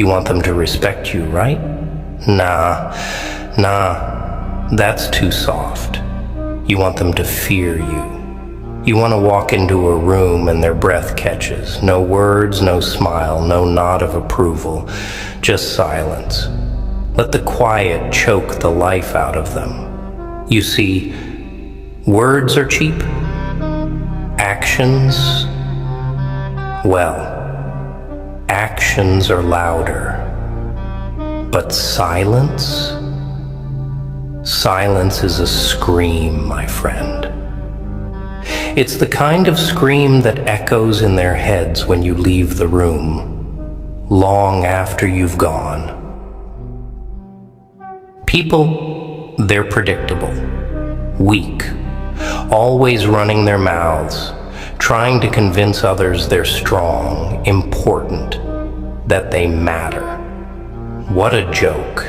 You want them to respect you, right? Nah, that's too soft. You want them to fear you. You want to walk into a room and their breath catches. No words, no smile, no nod of approval, just silence. Let the quiet choke the life out of them. You see, words are cheap. Actions, well, actions are louder. But silence? Silence is a scream, my friend. It's the kind of scream that echoes in their heads when you leave the room, long after you've gone. People, they're predictable, weak, always running their mouths, trying to convince others they're strong, important, that they matter. What a joke.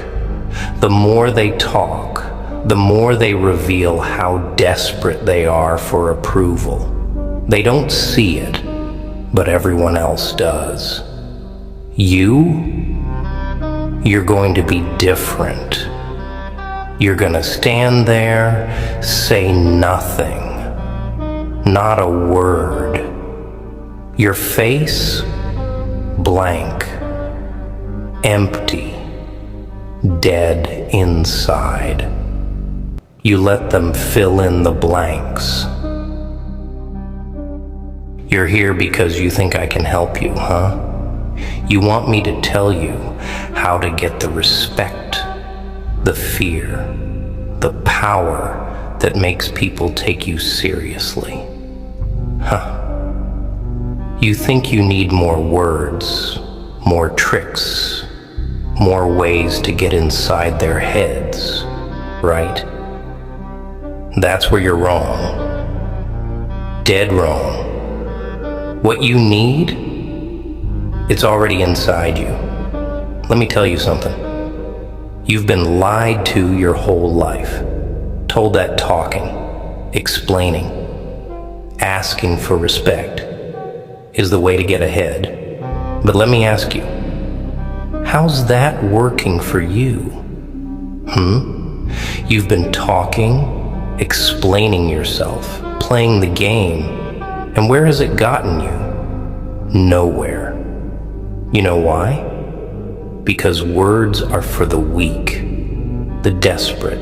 The more they talk, the more they reveal how desperate they are for approval. They don't see it, but everyone else does. You're going to be different. You're gonna stand there, say nothing, not a word. Your face, blank, empty, dead inside. You let them fill in the blanks. You're here because you think I can help you, huh? You want me to tell you how to get the respect, the fear, the power that makes people take you seriously. Huh. You think you need more words, more tricks, more ways to get inside their heads, right? That's where you're wrong. Dead wrong. What you need, it's already inside you. Let me tell you something. You've been lied to your whole life. Told that talking, explaining, asking for respect is the way to get ahead. But let me ask you, how's that working for you? You've been talking, explaining yourself, playing the game, and where has it gotten you? Nowhere. You know why? Because words are for the weak, the desperate,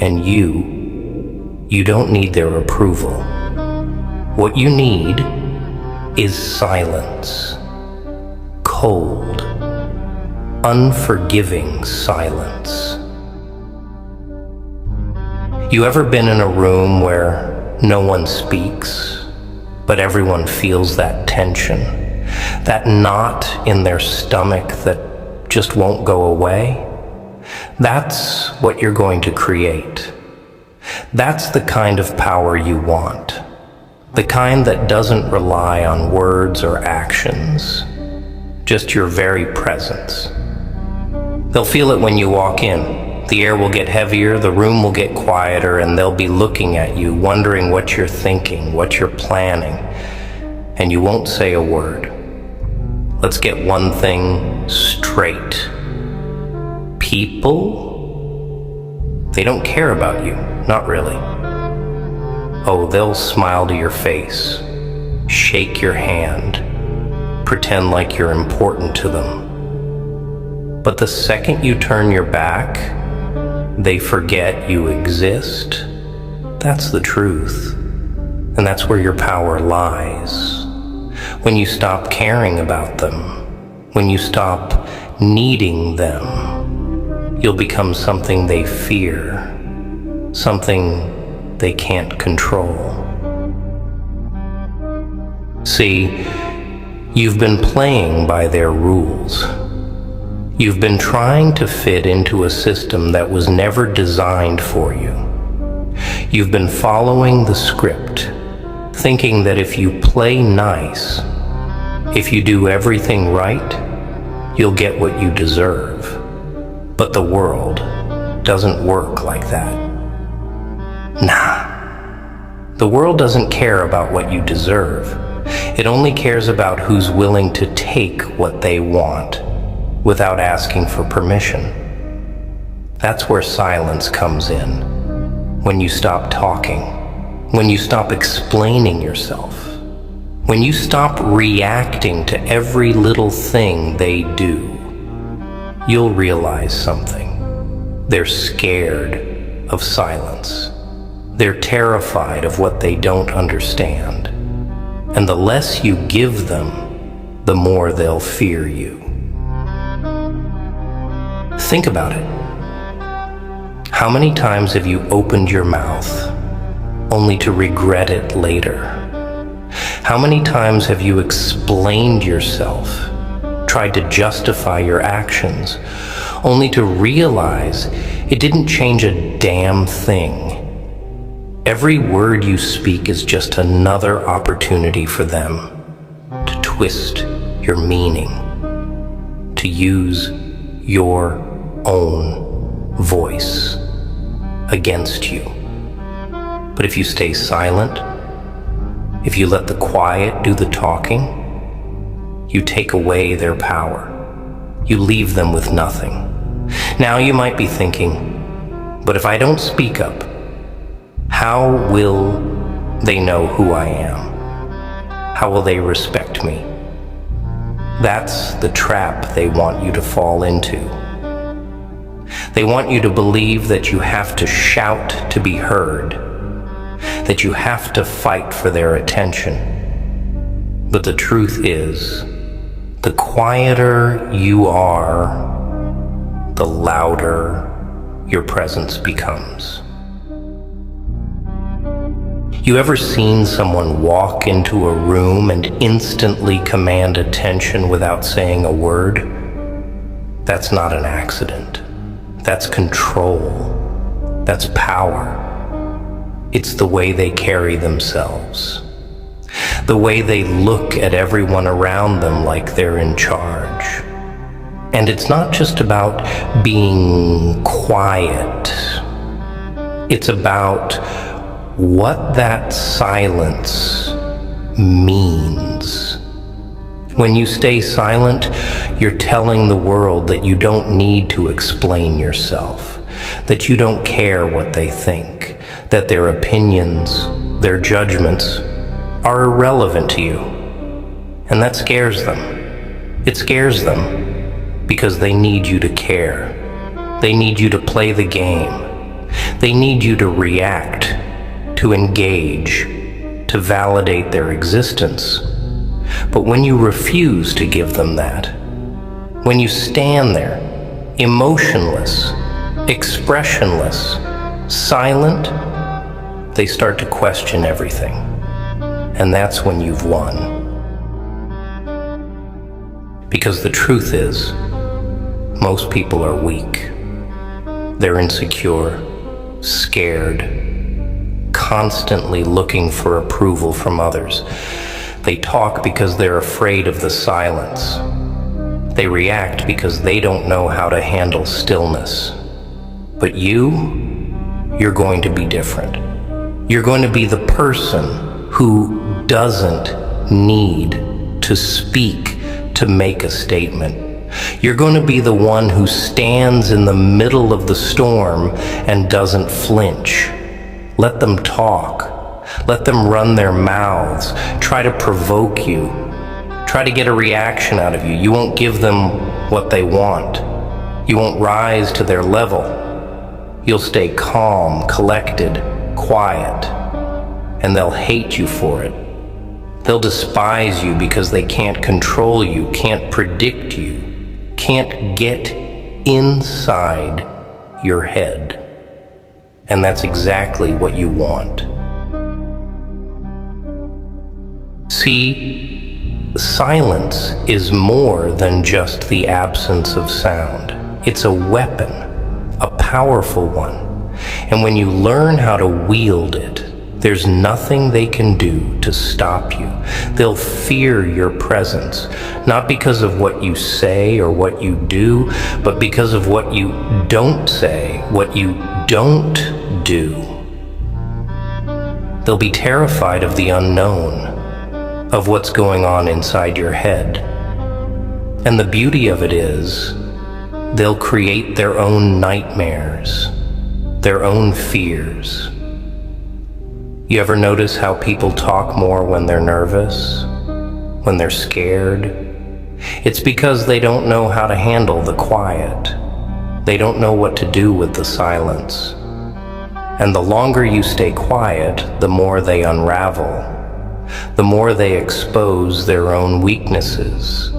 and you don't need their approval. What you need is silence. Cold, unforgiving silence. You ever been in a room where no one speaks, but everyone feels that tension, that knot in their stomach that just won't go away? That's what you're going to create. That's the kind of power you want. The kind that doesn't rely on words or actions, just your very presence. They'll feel it when you walk in. The air will get heavier, the room will get quieter, and they'll be looking at you, wondering what you're thinking, what you're planning, and you won't say a word. Let's get one thing straight. People, they don't care about you, not really. Oh, they'll smile to your face, shake your hand, pretend like you're important to them. But the second you turn your back, they forget you exist. That's the truth. And that's where your power lies. When you stop caring about them, when you stop needing them, you'll become something they fear, something they can't control. See, you've been playing by their rules. You've been trying to fit into a system that was never designed for you. You've been following the script, thinking that if you play nice, if you do everything right, you'll get what you deserve. But the world doesn't work like that. Nah. The world doesn't care about what you deserve. It only cares about who's willing to take what they want. without asking for permission. That's where silence comes in. When you stop talking, when you stop explaining yourself, when you stop reacting to every little thing they do, you'll realize something. They're scared of silence. They're terrified of what they don't understand. And the less you give them, the more they'll fear you. Think about it. How many times have you opened your mouth only to regret it later? How many times have you explained yourself, tried to justify your actions, only to realize it didn't change a damn thing? Every word you speak is just another opportunity for them to twist your meaning, to use your own voice against you. But if you stay silent, if you let the quiet do the talking, you take away their power. You leave them with nothing. Now you might be thinking, but if I don't speak up, how will they know who I am? How will they respect me? That's the trap they want you to fall into. They want you to believe that you have to shout to be heard, that you have to fight for their attention. But the truth is, the quieter you are, the louder your presence becomes. You ever seen someone walk into a room and instantly command attention without saying a word? That's not an accident. That's control. That's power. It's the way they carry themselves. The way they look at everyone around them like they're in charge. And it's not just about being quiet. It's about what that silence means. When you stay silent, you're telling the world that you don't need to explain yourself, that you don't care what they think, that their opinions, their judgments are irrelevant to you. And that scares them. It scares them because they need you to care. They need you to play the game. They need you to react, to engage, to validate their existence. But when you refuse to give them that, when you stand there, emotionless, expressionless, silent, they start to question everything. And that's when you've won. Because the truth is, most people are weak. They're insecure, scared, constantly looking for approval from others. They talk because they're afraid of the silence. They react because they don't know how to handle stillness. But you're going to be different. You're going to be the person who doesn't need to speak to make a statement. You're going to be the one who stands in the middle of the storm and doesn't flinch. Let them talk. Let them run their mouths. Try to provoke you. Try to get a reaction out of you. You won't give them what they want. You won't rise to their level. You'll stay calm, collected, quiet, and they'll hate you for it. They'll despise you because they can't control you, can't predict you, can't get inside your head. And that's exactly what you want. See, silence is more than just the absence of sound. It's a weapon, a powerful one. And when you learn how to wield it, there's nothing they can do to stop you. They'll fear your presence, not because of what you say or what you do, but because of what you don't say, what you don't do. They'll be terrified of the unknown, of what's going on inside your head. And the beauty of it is, they'll create their own nightmares, their own fears. You ever notice how people talk more when they're nervous, when they're scared? It's because they don't know how to handle the quiet. They don't know what to do with the silence. And the longer you stay quiet, the more they unravel, the more they expose their own weaknesses.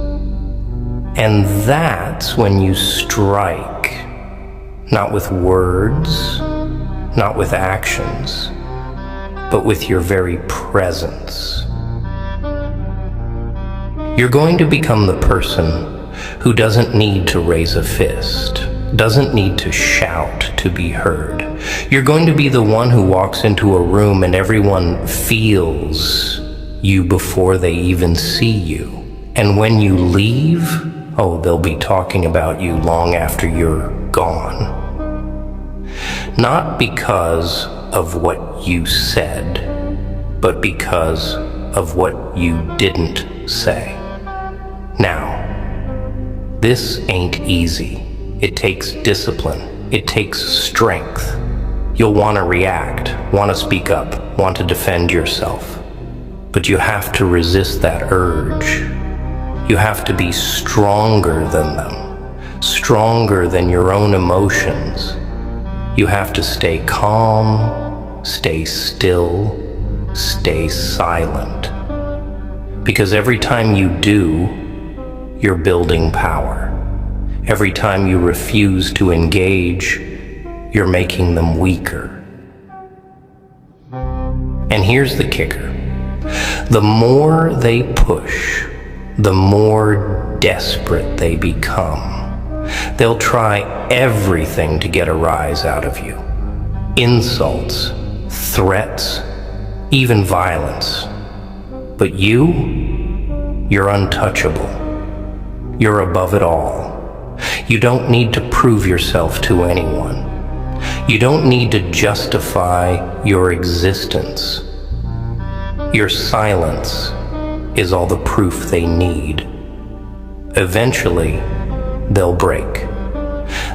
And that's when you strike, not with words, not with actions, but with your very presence. You're going to become the person who doesn't need to raise a fist, doesn't need to shout to be heard. You're going to be the one who walks into a room and everyone feels you before they even see you. And when you leave, oh, they'll be talking about you long after you're gone. Not because of what you said, but because of what you didn't say. Now, this ain't easy. It takes discipline. It takes strength. You'll want to react, want to speak up, want to defend yourself. But you have to resist that urge. You have to be stronger than them, stronger than your own emotions. You have to stay calm, stay still, stay silent. Because every time you do, you're building power. Every time you refuse to engage, you're making them weaker. And here's the kicker. The more they push, the more desperate they become. They'll try everything to get a rise out of you. Insults, threats, even violence. But you're untouchable. You're above it all. You don't need to prove yourself to anyone. You don't need to justify your existence. Your silence is all the proof they need. Eventually, they'll break.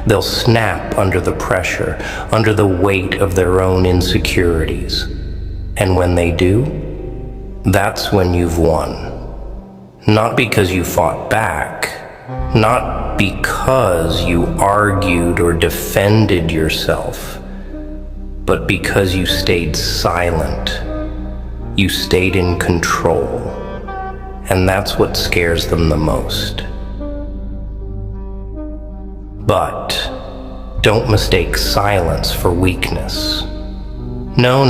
They'll snap under the pressure, under the weight of their own insecurities. And when they do, that's when you've won. Not because you fought back, not because you argued or defended yourself, but because you stayed silent. You stayed in control. And that's what scares them the most. But don't mistake silence for weakness. No,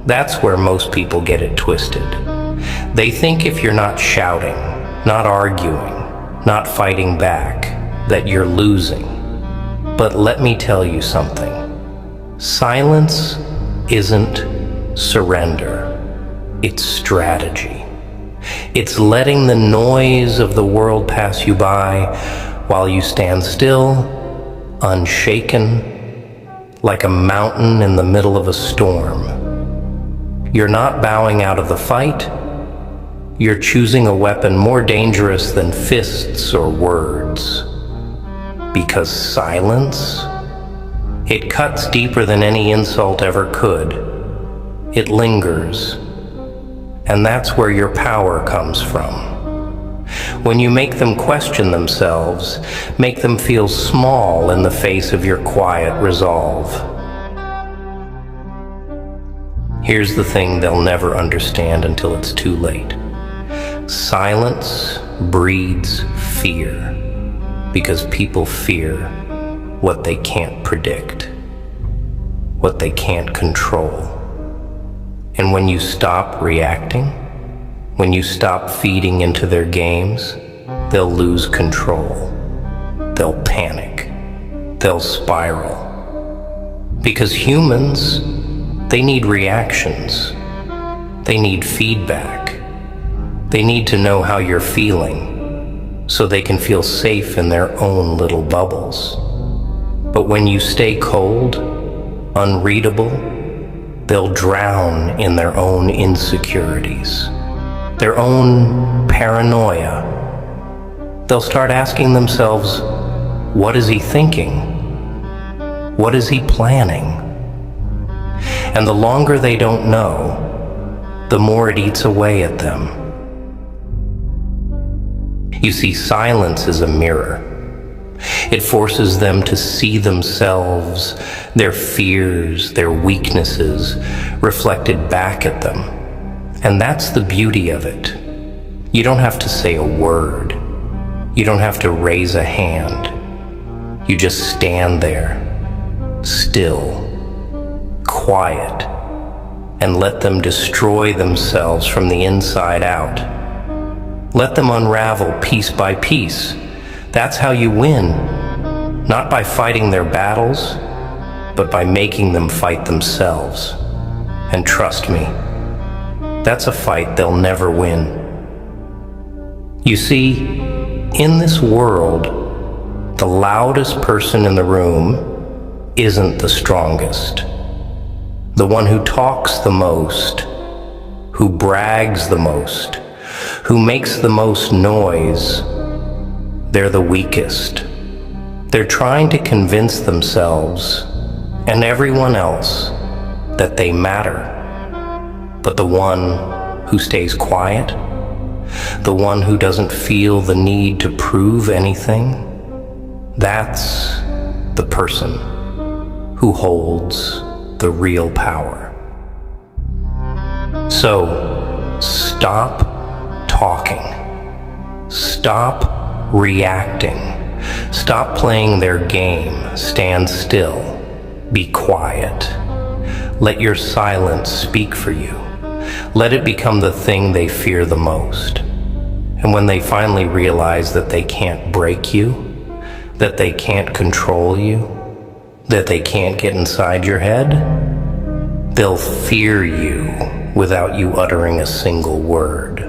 that's where most people get it twisted. They think if you're not shouting, not arguing, not fighting back, that you're losing. But let me tell you something. Silence isn't surrender. It's strategy. It's letting the noise of the world pass you by while you stand still, unshaken, like a mountain in the middle of a storm. You're not bowing out of the fight. You're choosing a weapon more dangerous than fists or words. Because silence, it cuts deeper than any insult ever could. It lingers. And that's where your power comes from. When you make them question themselves, make them feel small in the face of your quiet resolve. Here's the thing they'll never understand until it's too late. Silence breeds fear, because people fear what they can't predict, what they can't control. And when you stop reacting, when you stop feeding into their games, they'll lose control. They'll panic. They'll spiral. Because humans, they need reactions. They need feedback. They need to know how you're feeling so they can feel safe in their own little bubbles. But when you stay cold, unreadable, they'll drown in their own insecurities, their own paranoia, they'll start asking themselves, what is he thinking? What is he planning? And the longer they don't know, the more it eats away at them. You see, silence is a mirror. It forces them to see themselves, their fears, their weaknesses, reflected back at them. And that's the beauty of it. You don't have to say a word. You don't have to raise a hand. You just stand there, still, quiet, and let them destroy themselves from the inside out. Let them unravel piece by piece. That's how you win, not by fighting their battles, but by making them fight themselves. And trust me, that's a fight they'll never win. You see, in this world, the loudest person in the room isn't the strongest. The one who talks the most, who brags the most, who makes the most noise, they're the weakest. They're trying to convince themselves and everyone else that they matter. But the one who stays quiet, the one who doesn't feel the need to prove anything, that's the person who holds the real power. So, stop talking. Stop reacting. Stop playing their game. Stand still. Be quiet. Let your silence speak for you. Let it become the thing they fear the most. And when they finally realize that they can't break you, that they can't control you, that they can't get inside your head, they'll fear you without you uttering a single word.